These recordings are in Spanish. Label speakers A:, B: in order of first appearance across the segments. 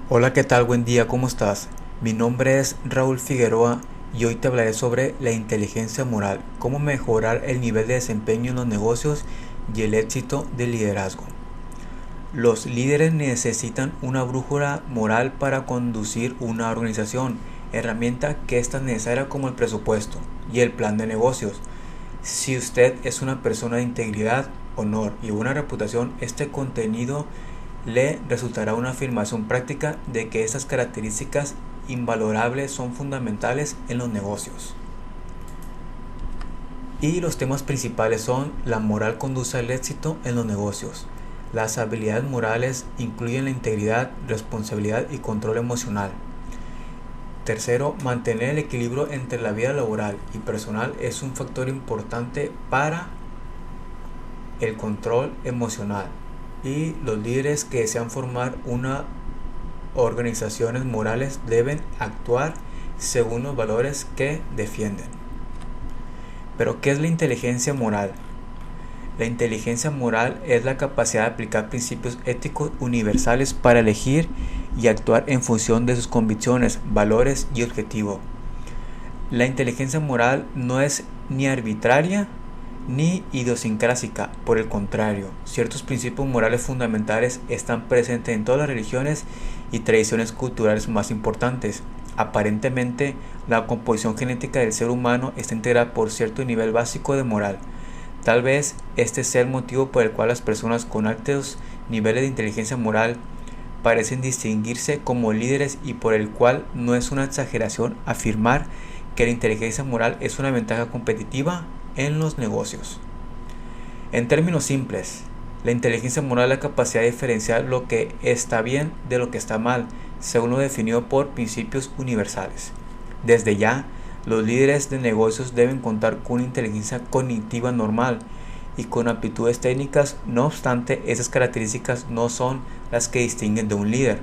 A: Hola, ¿qué tal? Buen día, ¿cómo estás? Mi nombre es Raúl Figueroa y hoy te hablaré sobre la inteligencia moral, cómo mejorar el nivel de desempeño en los negocios y el éxito del liderazgo. Los líderes necesitan una brújula moral para conducir una organización, herramienta que es tan necesaria como el presupuesto y el plan de negocios. Si usted es una persona de integridad, honor y buena reputación, este contenido le resultará una afirmación práctica de que estas características invalorables son fundamentales en los negocios. Y los temas principales son: la moral conduce al éxito en los negocios. Las habilidades morales incluyen la integridad, responsabilidad y control emocional. Tercero, mantener el equilibrio entre la vida laboral y personal es un factor importante para el control emocional. Y los líderes que desean formar una organizaciones morales deben actuar según los valores que defienden. Pero, ¿qué es la inteligencia moral? La inteligencia moral es la capacidad de aplicar principios éticos universales para elegir y actuar en función de sus convicciones, valores y objetivos. La inteligencia moral no es ni arbitraria ni idiosincrásica, por el contrario, ciertos principios morales fundamentales están presentes en todas las religiones y tradiciones culturales más importantes. Aparentemente, la composición genética del ser humano está integrada por cierto nivel básico de moral. Tal vez este sea el motivo por el cual las personas con altos niveles de inteligencia moral parecen distinguirse como líderes, y por el cual no es una exageración afirmar que la inteligencia moral es una ventaja competitiva en los negocios. En términos simples, la inteligencia moral es la capacidad de diferenciar lo que está bien de lo que está mal, según lo definido por principios universales. Desde ya, los líderes de negocios deben contar con una inteligencia cognitiva normal y con aptitudes técnicas. No obstante, esas características no son las que distinguen de un líder.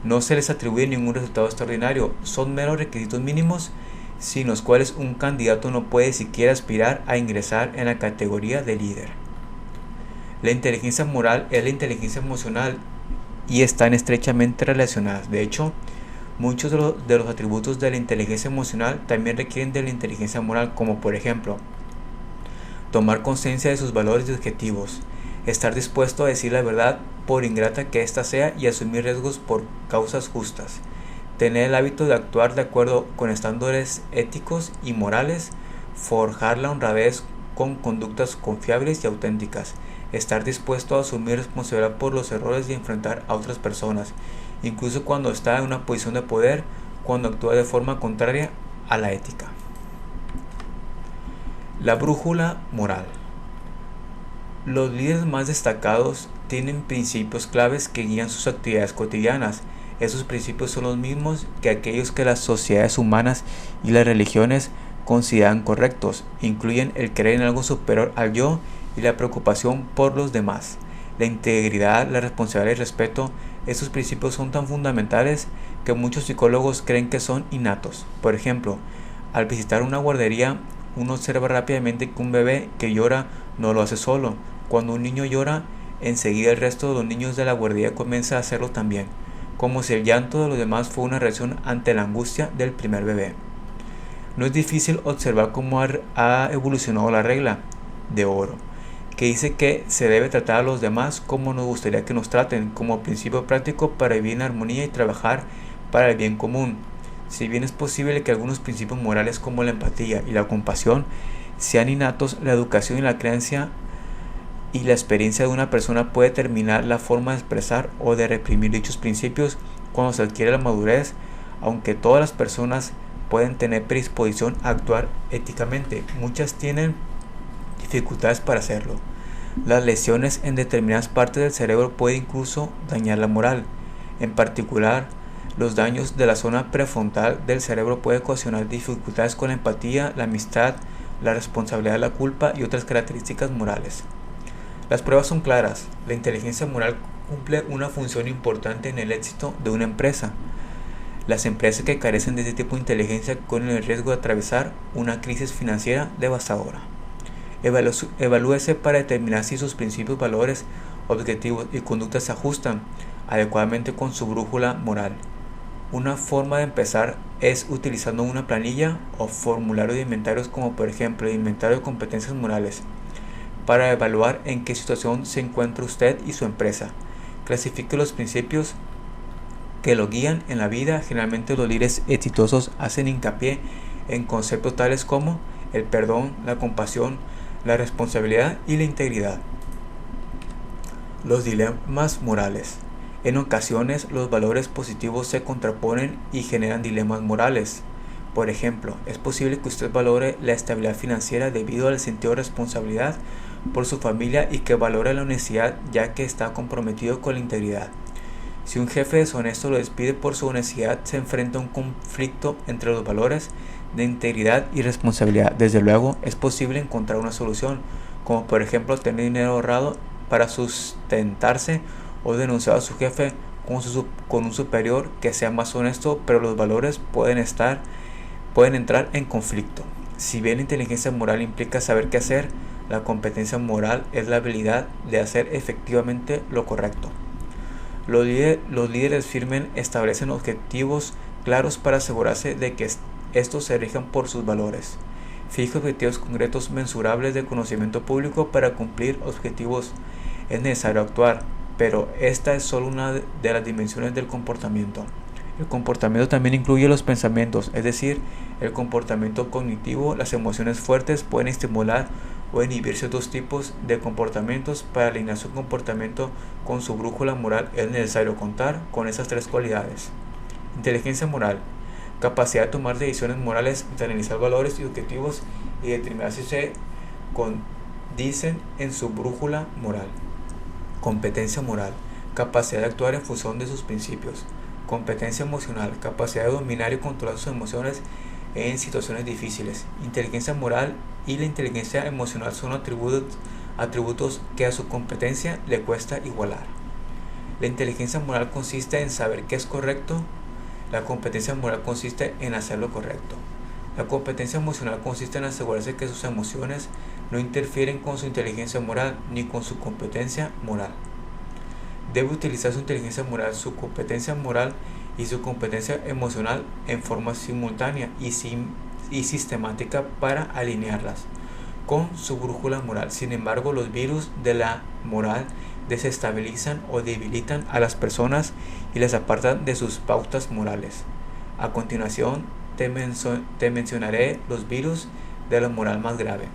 A: No se les atribuye ningún resultado extraordinario, son meros requisitos mínimos sin los cuales un candidato no puede siquiera aspirar a ingresar en la categoría de líder. La inteligencia moral es la inteligencia emocional y están estrechamente relacionadas. De hecho, muchos de los atributos de la inteligencia emocional también requieren de la inteligencia moral, como por ejemplo, tomar conciencia de sus valores y objetivos, estar dispuesto a decir la verdad por ingrata que ésta sea y asumir riesgos por causas justas, tener el hábito de actuar de acuerdo con estándares éticos y morales, forjar la honradez con conductas confiables y auténticas, estar dispuesto a asumir responsabilidad por los errores y enfrentar a otras personas, incluso cuando está en una posición de poder, cuando actúa de forma contraria a la ética. La brújula moral. Los líderes más destacados tienen principios claves que guían sus actividades cotidianas. Esos principios son los mismos que aquellos que las sociedades humanas y las religiones consideran correctos. Incluyen el creer en algo superior al yo y la preocupación por los demás. La integridad, la responsabilidad y el respeto. Estos principios son tan fundamentales que muchos psicólogos creen que son innatos. Por ejemplo, al visitar una guardería, uno observa rápidamente que un bebé que llora no lo hace solo. Cuando un niño llora, enseguida el resto de los niños de la guardería comienza a hacerlo también, como si el llanto de los demás fue una reacción ante la angustia del primer bebé. No es difícil observar cómo ha evolucionado la regla de oro, que dice que se debe tratar a los demás como nos gustaría que nos traten, como principio práctico para vivir en armonía y trabajar para el bien común. Si bien es posible que algunos principios morales como la empatía y la compasión sean innatos, la educación y la creencia y la experiencia de una persona puede determinar la forma de expresar o de reprimir dichos principios cuando se adquiere la madurez. Aunque todas las personas pueden tener predisposición a actuar éticamente, muchas tienen dificultades para hacerlo. Las lesiones en determinadas partes del cerebro pueden incluso dañar la moral. En particular, los daños de la zona prefrontal del cerebro pueden ocasionar dificultades con la empatía, la amistad, la responsabilidad, la culpa y otras características morales. Las pruebas son claras. La inteligencia moral cumple una función importante en el éxito de una empresa. Las empresas que carecen de este tipo de inteligencia corren el riesgo de atravesar una crisis financiera devastadora. Evalúese para determinar si sus principios, valores, objetivos y conductas se ajustan adecuadamente con su brújula moral. Una forma de empezar es utilizando una planilla o formulario de inventarios, como por ejemplo el inventario de competencias morales, para evaluar en qué situación se encuentra usted y su empresa. Clasifique los principios que lo guían en la vida. Generalmente los líderes exitosos hacen hincapié en conceptos tales como el perdón, la compasión, la responsabilidad y la integridad. Los dilemas morales. En ocasiones los valores positivos se contraponen y generan dilemas morales. Por ejemplo, es posible que usted valore la estabilidad financiera debido al sentido de responsabilidad por su familia y que valore la honestidad ya que está comprometido con la integridad. Si un jefe deshonesto lo despide por su honestidad, se enfrenta a un conflicto entre los valores de integridad y responsabilidad. Desde luego, es posible encontrar una solución, como por ejemplo tener dinero ahorrado para sustentarse o denunciar a su jefe con un superior que sea más honesto, pero los valores pueden entrar en conflicto. Si bien la inteligencia moral implica saber qué hacer, la competencia moral es la habilidad de hacer efectivamente lo correcto. Los líderes firmes establecen objetivos claros para asegurarse de que estos se rijan por sus valores. Fija objetivos concretos mensurables de conocimiento público. Para cumplir objetivos es necesario actuar, pero esta es solo una de las dimensiones del comportamiento. El comportamiento también incluye los pensamientos, es decir, el comportamiento cognitivo. Las emociones fuertes pueden estimular o inhibir ciertos tipos de comportamientos. Para alinear su comportamiento con su brújula moral es necesario contar con esas tres cualidades. Inteligencia moral. Capacidad de tomar decisiones morales, de analizar valores y objetivos y determinar si se condicen en su brújula moral. Competencia moral. Capacidad de actuar en función de sus principios. Competencia emocional. Capacidad de dominar y controlar sus emociones en situaciones difíciles. Inteligencia moral y la inteligencia emocional son atributos que a su competencia le cuesta igualar. La inteligencia moral consiste en saber qué es correcto. La competencia moral consiste en hacer lo correcto. La competencia emocional consiste en asegurarse que sus emociones no interfieren con su inteligencia moral ni con su competencia moral. Debe utilizar su inteligencia moral, su competencia moral y su competencia emocional en forma simultánea y sistemática para alinearlas con su brújula moral. Sin embargo, los virus de la moral desestabilizan o debilitan a las personas y les apartan de sus pautas morales. A continuación, te mencionaré los virus de la moral más grave.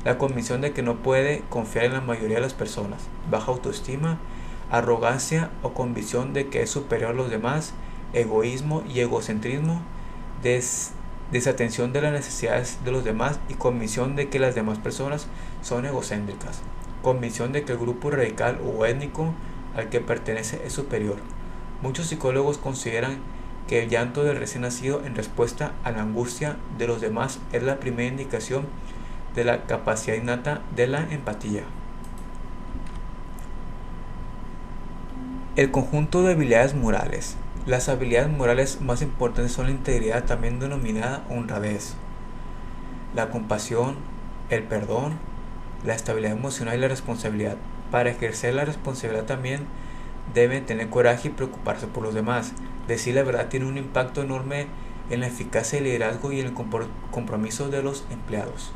A: La convicción de que no puede confiar en la mayoría de las personas, baja autoestima, arrogancia o convicción de que es superior a los demás, egoísmo y egocentrismo, desatención de las necesidades de los demás y convicción de que las demás personas son egocéntricas, convicción de que el grupo radical o étnico al que pertenece es superior. Muchos psicólogos consideran que el llanto del recién nacido en respuesta a la angustia de los demás es la primera indicación de la capacidad innata de la empatía. El conjunto de habilidades morales. Las habilidades morales más importantes son la integridad, también denominada honradez, la compasión, el perdón, la estabilidad emocional y la responsabilidad. Para ejercer la responsabilidad también deben tener coraje y preocuparse por los demás. Decir la verdad tiene un impacto enorme en la eficacia del liderazgo y en el compromiso de los empleados.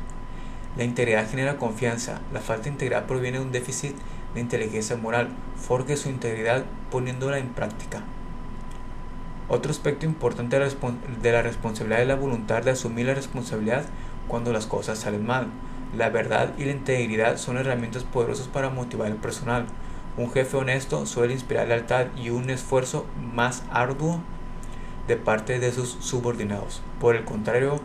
A: La integridad genera confianza. La falta de integridad proviene de un déficit de inteligencia moral. Forje su integridad poniéndola en práctica. Otro aspecto importante de la responsabilidad es la voluntad de asumir la responsabilidad cuando las cosas salen mal. La verdad y la integridad son herramientas poderosas para motivar al personal. Un jefe honesto suele inspirar lealtad y un esfuerzo más arduo de parte de sus subordinados. Por el contrario,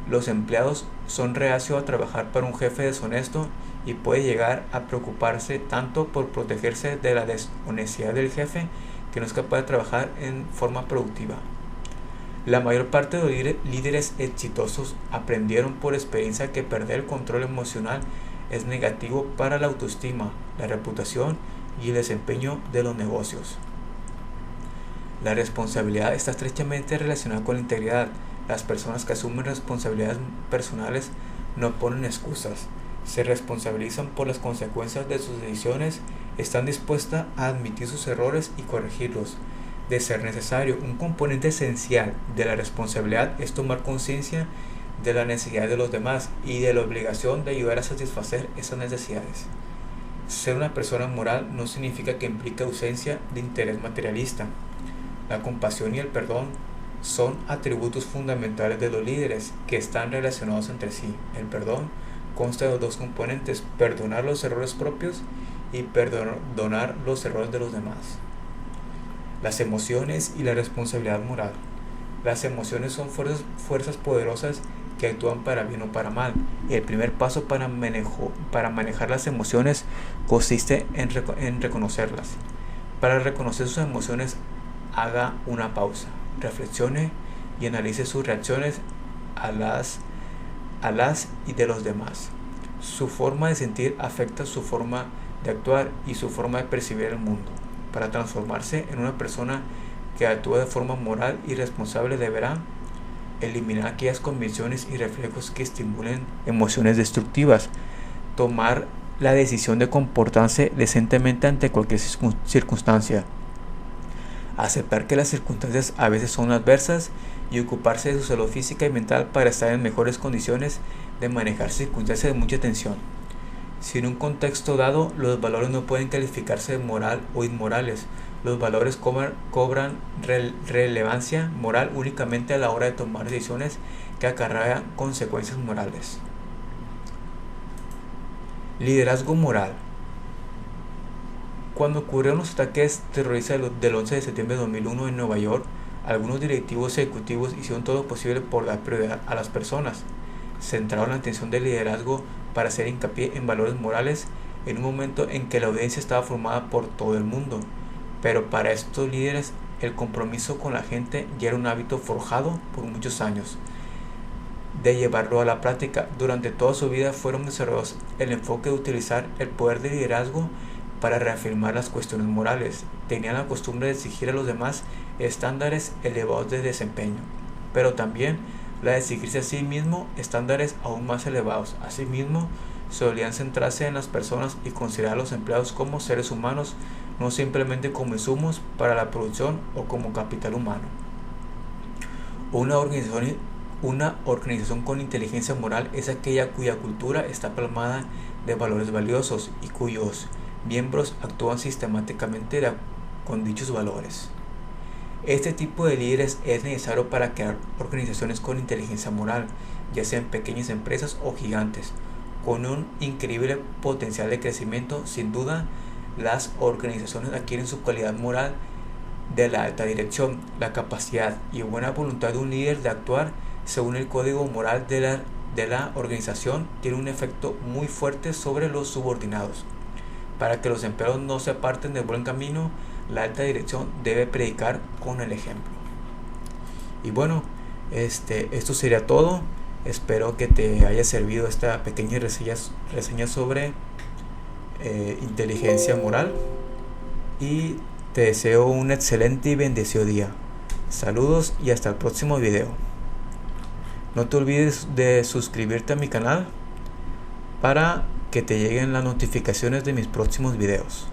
A: los empleados son reacios a trabajar para un jefe deshonesto y puede llegar a preocuparse tanto por protegerse de la deshonestidad del jefe que no es capaz de trabajar en forma productiva. La mayor parte de los líderes exitosos aprendieron por experiencia que perder el control emocional es negativo para la autoestima, la reputación y el desempeño de los negocios. La responsabilidad está estrechamente relacionada con la integridad. Las personas que asumen responsabilidades personales no ponen excusas, se responsabilizan por las consecuencias de sus decisiones Están dispuestas a admitir sus errores y corregirlos. De ser necesario, un componente esencial de la responsabilidad es tomar conciencia de la necesidad de los demás y de la obligación de ayudar a satisfacer esas necesidades. Ser una persona moral no significa que implique ausencia de interés materialista. La compasión y el perdón son atributos fundamentales de los líderes que están relacionados entre sí. El perdón consta de dos componentes: perdonar los errores propios y perdonar los errores de los demás. Las emociones y la responsabilidad moral. Las emociones son fuerzas poderosas que actúan para bien o para mal. El primer paso para manejar las emociones consiste en reconocerlas. Para reconocer sus emociones, haga una pausa, reflexione y analice sus reacciones a las y de los demás. Su forma de sentir afecta su forma de actuar y su forma de percibir el mundo. Para transformarse en una persona que actúa de forma moral y responsable, deberá eliminar aquellas convicciones y reflejos que estimulen emociones destructivas, tomar la decisión de comportarse decentemente ante cualquier circunstancia, aceptar que las circunstancias a veces son adversas y ocuparse de su salud física y mental para estar en mejores condiciones de manejar circunstancias de mucha tensión. Si en un contexto dado los valores no pueden calificarse de moral o inmorales, los valores cobran relevancia moral únicamente a la hora de tomar decisiones que acarrean consecuencias morales. Liderazgo moral. Cuando ocurrieron los ataques terroristas del 11 de septiembre de 2001 en Nueva York, algunos directivos ejecutivos hicieron todo lo posible por dar prioridad a las personas. Centraron la atención del liderazgo para hacer hincapié en valores morales en un momento en que la audiencia estaba formada por todo el mundo. Pero para estos líderes, el compromiso con la gente ya era un hábito forjado por muchos años. De llevarlo a la práctica, durante toda su vida fueron desarrollados el enfoque de utilizar el poder de liderazgo para reafirmar las cuestiones morales. Tenían la costumbre de exigir a los demás estándares elevados de desempeño, pero también la de exigirse a sí mismo estándares aún más elevados. Asimismo, solían centrarse en las personas y considerar a los empleados como seres humanos, no simplemente como insumos para la producción o como capital humano. Una organización con inteligencia moral es aquella cuya cultura está plasmada de valores valiosos y cuyos miembros actúan sistemáticamente con dichos valores. Este tipo de líderes es necesario para crear organizaciones con inteligencia moral, ya sean pequeñas empresas o gigantes, con un increíble potencial de crecimiento. Sin duda, las organizaciones adquieren su calidad moral de la alta dirección, la capacidad y buena voluntad de un líder de actuar según el código moral de la organización tiene un efecto muy fuerte sobre los subordinados. Para que los empleados no se aparten del buen camino, la alta dirección debe predicar con el ejemplo. Y bueno, esto sería todo. Espero que te haya servido esta pequeña reseña sobre inteligencia moral, y te deseo un excelente y bendecido día. Saludos y hasta el próximo video. No te olvides de suscribirte a mi canal para que te lleguen las notificaciones de mis próximos videos.